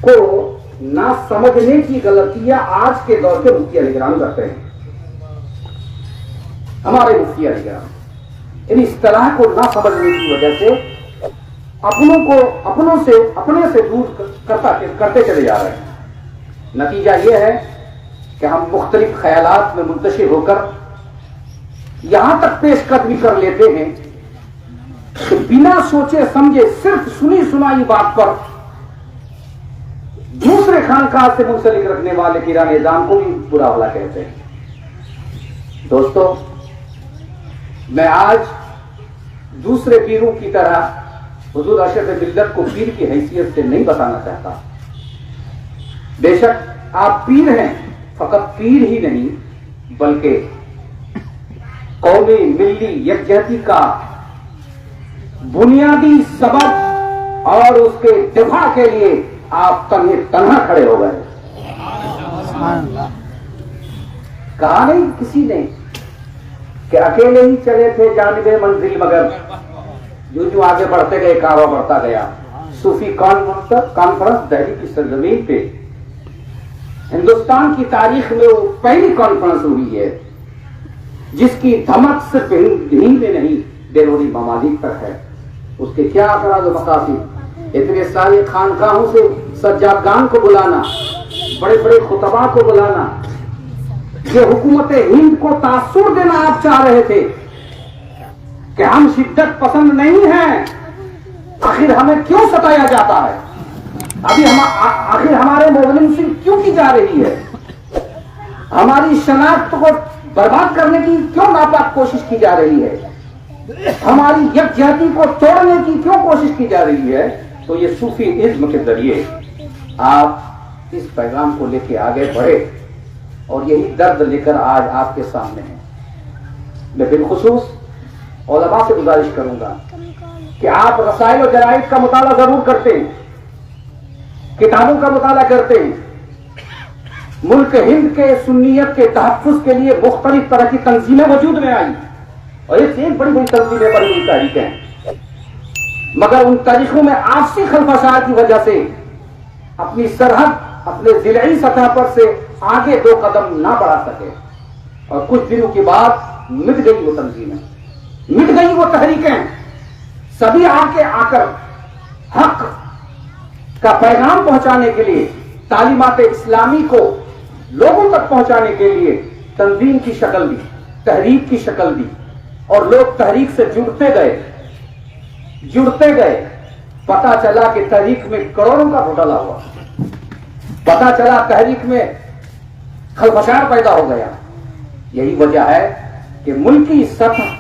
کو نہ سمجھنے کی غلطیاں آج کے دور کے مفتی علی کرام کرتے ہیں. ہمارے مفتی علی کرام ان اصطلاح کو نہ سمجھنے کی وجہ سے اپنے سے دور کرتے چلے جا رہے ہیں. نتیجہ یہ ہے کہ ہم مختلف خیالات میں منتشر ہو کر یہاں تک پیش قدمی کر لیتے ہیں کہ بنا سوچے سمجھے صرف سنی سنائی بات پر دوسرے خانقاہ سے منسلک رکھنے والے پیران نظام کو بھی برا بھلا کہتے ہیں. دوستو، میں آج دوسرے پیروں کی طرح حضور ارشد ملت کو پیر کی حیثیت سے نہیں بتانا چاہتا. بے شک آپ پیر ہیں، فقط پیر ہی نہیں بلکہ قومی ملی یکجہتی کا بنیادی سبب اور اس کے دفاع کے لیے آپ تنہا کھڑے ہو گئے. کہا نہیں کسی نے کہ اکیلے ہی چلے تھے جانب منزل، مگر جو آگے بڑھتے گئے کعبہ بڑھتا گیا. صوفی کانفرنس دہلی کی سرزمین پہ ہندوستان کی تاریخ میں وہ پہلی کانفرنس ہوئی ہے جس کی دھمک صرف ہند میں نہیں بیرونی ممالک تک ہے. اس کے کیا اثرات و مقاصد؟ اتنے سارے خانقاہوں سے سجادگان کو بلانا، بڑے بڑے خطباء کو بلانا. یہ حکومت ہند کو تاثر دینا آپ چاہ رہے تھے کہ ہم شدت پسند نہیں ہیں، آخر ہمیں کیوں ستایا جاتا ہے، آخر ہمارے مظلوم کیوں کی جا رہی ہے، ہماری شناخت کو برباد کرنے کی کیوں ناپاک کوشش کی جا رہی ہے، ہماری یکجہتی کو توڑنے کی کیوں کوشش کی جا رہی ہے. تو یہ صوفی ازم کے ذریعے آپ اس پیغام کو لے کے آگے بڑھے اور یہی درد لے کر آج آپ کے سامنے ہیں. میں بالخصوص علماء سے گزارش کروں گا کہ آپ رسائل و جرائد کا مطالعہ ضرور کرتے ہیں، کتابوں کا مطالعہ کرتے ہیں. ملک ہند کے سنیت کے تحفظ کے لیے مختلف طرح کی تنظیمیں وجود میں آئی اور ایک بڑی بڑی تنظیمیں، بڑی بڑی تحریکیں ہیں، مگر ان تاریخوں میں آپسی خلفشار کی وجہ سے اپنی سرحد اپنے ضلعی سطح پر سے آگے 2 قدم نہ بڑھا سکے اور کچھ دنوں کے بعد مٹ گئی وہ تنظیمیں، مٹ گئی وہ تحریکیں. سبھی آ کر حق کا پیغام پہنچانے کے لیے، تعلیمات اسلامی کو لوگوں تک پہنچانے کے لیے تنظیم کی شکل دی، تحریک کی شکل دی اور لوگ تحریک سے جڑتے گئے. پتا چلا کہ تحریک میں کروڑوں کا گھوٹالا ہوا، پتا چلا تحریک میں خلفشار پیدا ہو گیا. یہی وجہ ہے کہ ملکی سطح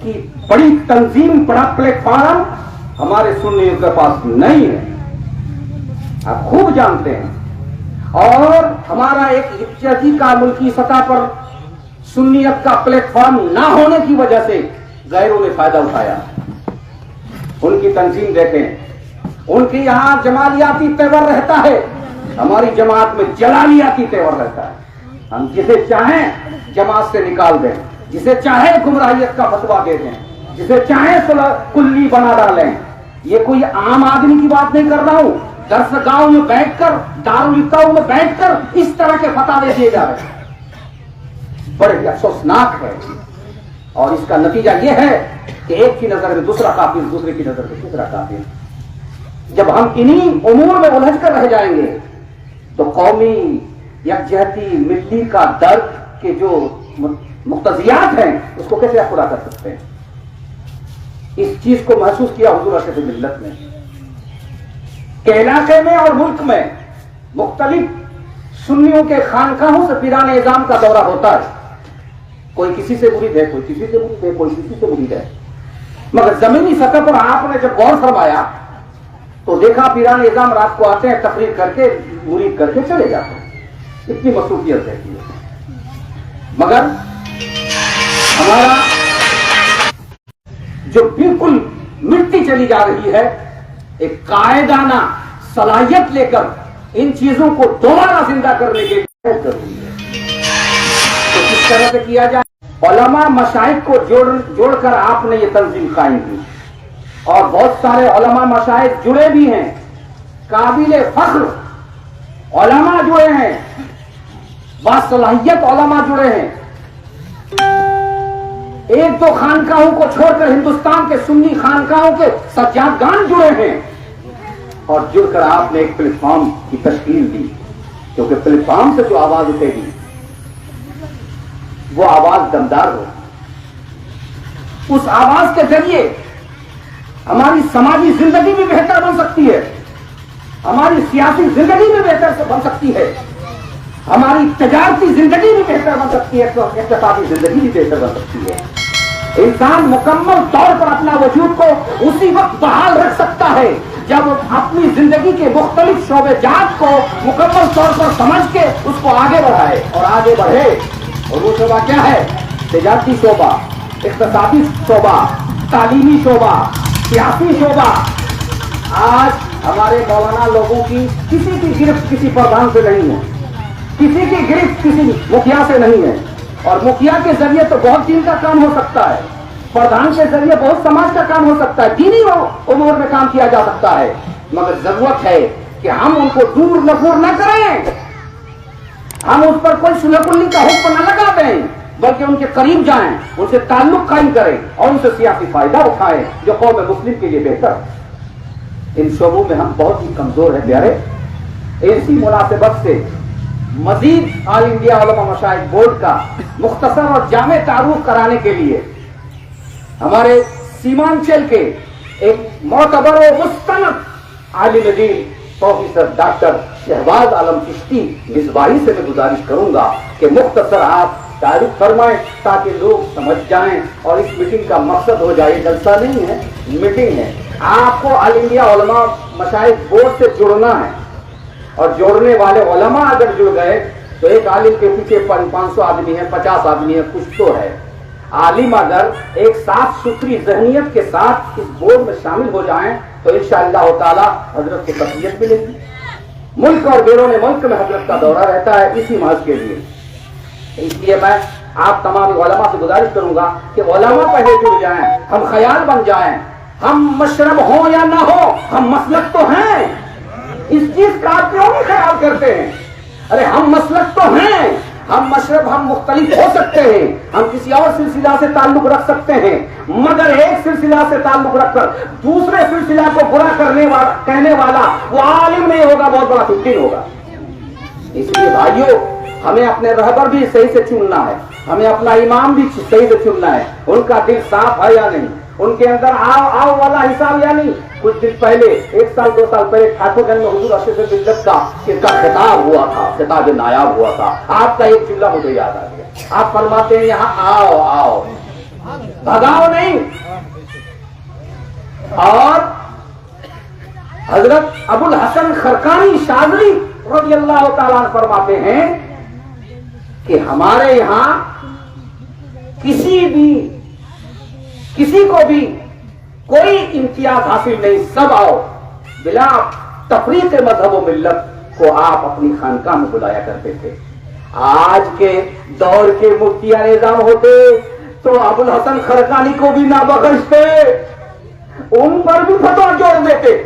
کی بڑی تنظیم، بڑا پلیٹ فارم ہمارے سنیوں کے پاس نہیں ہے، آپ خوب جانتے ہیں. اور ہمارا ایک یکجہتی کا ملکی سطح پر سنیت کا پلیٹ فارم نہ ہونے کی وجہ سے غیروں نے فائدہ اٹھایا. ان کی تنظیم دیکھیں، ان کے یہاں جمالیاتی تیور رہتا ہے، ہماری جماعت میں جلالیاتی تیور رہتا ہے. ہم جسے چاہیں جماعت سے نکال دیں، جسے چاہیں گمراہیت کا فتویٰ دے دیں، جسے چاہیں کلی بنا ڈالیں. یہ کوئی عام آدمی کی بات نہیں کر رہا ہوں، درس گاؤں میں بیٹھ کر، دارالفتاؤں میں بیٹھ کر اس طرح کے فتوے دیے جا رہے ہیں. بڑے افسوسناک ہے اور اس کا نتیجہ یہ ہے کہ ایک کی نظر میں دوسرا کافر، دوسرے کی نظر میں تیسرا کافر. جب ہم انہی امور میں الجھ کر رہ جائیں گے تو قومی یکجہتی، ملی کا درد کے جو مقتضیات ہیں اس کو کیسے پورا کر سکتے ہیں. اس چیز کو محسوس کیا حضور ارشد ملت نے کہ علاقے میں اور ملک میں مختلف سنیوں کے خانقاہوں سے پیران اعظام کا دورہ ہوتا ہے. کوئی کسی سے مرید ہے، کوئی کسی سے مرید ہے، کوئی کسی سے مرید ہے، مگر زمینی سطح پر آپ نے جب غور فرمایا تو دیکھا پیران اعظام رات کو آتے ہیں، تقریر کر کے مرید کر کے چلے جاتے ہیں. اتنی مصروفیت رہتی ہے. مگر ہمارا جو بالکل مٹتی چلی جا رہی ہے، ایک قائدانہ صلاحیت لے کر ان چیزوں کو دوبارہ زندہ کرنے کے لیے ضروری ہے. تو کس طرح سے کیا جائے؟ علماء مشائخ کو جوڑ کر آپ نے یہ تنظیم قائم کی اور بہت سارے علماء مشائخ جڑے بھی ہیں काबिल फख्र उलमा जुड़े हैं, बासलाहियत उलमा जुड़े हैं। एक दो खानकाहों को छोड़कर हिंदुस्तान के सुन्नी खानकाहों के सज्जादगान जुड़े हैं, और जुड़कर आपने एक प्लेटफॉर्म की तश्कील दी, क्योंकि प्लेटफॉर्म से जो आवाज उठेगी वो आवाज दमदार हो। उस आवाज के जरिए हमारी समाजी जिंदगी भी बेहतर बन सकती है, हमारी सियासी जिंदगी भी बेहतर से बन सकती है, हमारी तजारती जिंदगी भी बेहतर बन सकती है, इक़्तिसादी जिंदगी भी बेहतर बन सकती है। इंसान मुकम्मल तौर पर अपना वजूद को उसी वक्त बहाल रख सकता है जब अपनी जिंदगी के मुख्तलिफ शोबे-जात को मुकम्मल तौर पर समझ के उसको आगे बढ़ाए और आगे बढ़े। और वो शोबा क्या है? तजारती शोबा, इक़्तिसादी शोबा, तालीमी शोबा, सियासी शोबा। आज हमारे मौलाना लोगों की किसी की गिरफ्त किसी प्रधान से नहीं है, किसी की गिरफ्त किसी मुखिया से नहीं है, और मुखिया के जरिए तो बहुत दीन का काम हो सकता है, प्रधान के जरिए बहुत समाज का काम हो सकता है, दीनी उमूर में काम किया जा सकता है। मगर जरूरत है कि हम उनको दूर नफूर न करें, हम उस पर कोई सुलह-कुल्ली का हुक्म न लगा दें, बल्कि उनके करीब जाएं, उनसे ताल्लुक कायम करें और उनसे सियासी फायदा उठाएं जो कौम मुस्लिम के लिए बेहतर है। इन शोबों में हम बहुत ही कमजोर हैं प्यारे। इसी मुनासिबत से मजीद ऑल इंडिया उलमा मशाइख बोर्ड का मुख्तसर और जामे तारुफ कराने के लिए हमारे सीमांचल के एक मोतबर और मुस्तनद आलिम दीन प्रोफेसर डॉक्टर शहबाज आलम चिश्ती मिसबाही से मैं गुजारिश करूंगा कि मुख्तसर आप तारीफ फरमाएं ताकि लोग समझ जाएं और इस मीटिंग का मकसद हो जाए। जलसा नहीं है, मीटिंग है। आपको ऑल इंडिया उलमा मशाइख बोर्ड से जुड़ना है, और जोड़ने वाले उलमा अगर जुड़ गए तो एक आलिम के पीछे 500 आदमी है, 50 आदमी है, कुछ तो है। आलिम अगर एक साफ सुथरी जहनियत के साथ इस बोर्ड में शामिल हो जाएं तो इंशाअल्लाह ताला हजरत को तकलीफ मिलेगी। मुल्क और बैरून मुल्क में हजरत का दौरा रहता है इसी महज के लिए। इसलिए मैं आप तमाम उलमा से गुजारिश करूंगा कि उलमा पहले जुड़ जाएं, हम ख्याल बन जाएं। हम मशरब हो या ना हो, हम मसलक तो हैं। इस चीज का आप क्यों नहीं ख्याल करते हैं? अरे हम मसलक तो हैं, हम मशरब, हम मुख्तलिफ हो सकते हैं, हम किसी और सिलसिला से ताल्लुक रख सकते हैं, मगर एक सिलसिला से ताल्लुक रखकर दूसरे सिलसिला को बुरा करने वाला, कहने वाला वो आलिम नहीं होगा, बहुत बड़ा फिक्र होगा। इसलिए भाइयों, हमें अपने रहबर भी सही से चुनना है, हमें अपना इमाम भी सही से चुनना है। उनका दिल साफ है या नहीं, उनके अंदर आओ आओ वाला हिसाब या नहीं। कुछ दिन पहले, 1 साल 2 साल पहले ठाकुरगंज में हुजूर अशरफ बिल्लत का खिताब हुआ था, खिताब नायाब हुआ था। आपका एक जुमला मुझे याद आ गया। आप फरमाते हैं यहाँ आओ आओ, भगाओ नहीं। और हजरत अबुल हसन खरकानी शाज़ली रज़ियल्लाहु ताला अन्हु फरमाते हैं कि हमारे यहाँ किसी को भी कोई इम्तियाज हासिल नहीं, सब आओ, बिला तफरीक मजहब व मिल्लत को आप अपनी खानकाह में बुलाया करते थे। आज के दौर के मुफ्तियां निजाम होते तो अबुल हसन खरकानी को भी ना बख्शते, उन पर भी फतवा जोड़ देते।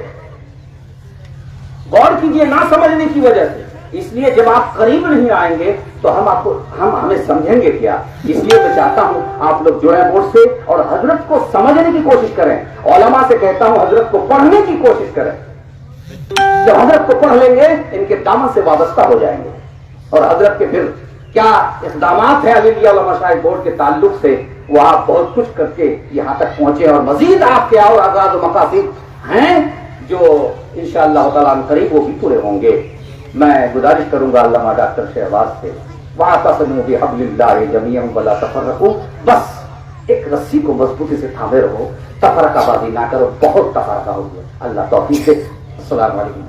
गौर कीजिए, ना समझने की वजह से। इसलिए जब आप करीब नहीं आएंगे तो हमें समझेंगे क्या? इसलिए मैं चाहता हूं आप लोग जुड़े बोर्ड से और हजरत को समझने की कोशिश करें। उलमा से कहता हूं हजरत को पढ़ने की कोशिश करें। जब हजरत को पढ़ लेंगे इनके दामन से वाबस्ता हो जाएंगे, और हजरत के फिर क्या इक़दामात है ऑल इंडिया उलमा मशाइख बोर्ड के ताल्लुक से, वो आप बहुत कुछ करके यहां तक पहुंचे, और मजीद आपके और अगाज़ व मकासिद हैं जो इंशाअल्लाह ताला करीब वो भी पूरे होंगे। मैं गुजारिश करूंगा अल्लामा डॉक्टर शहबाज से, वातसिमू बिहब्लिल्लाहि जमीअन वला तफर्रकू, बस एक रस्सी को मजबूती से थामे रहो, तफरकाबाजी ना करो। बहुत तफरका हो गया। अल्लाह तौफीक दे। अस्सलामु अलैकुम।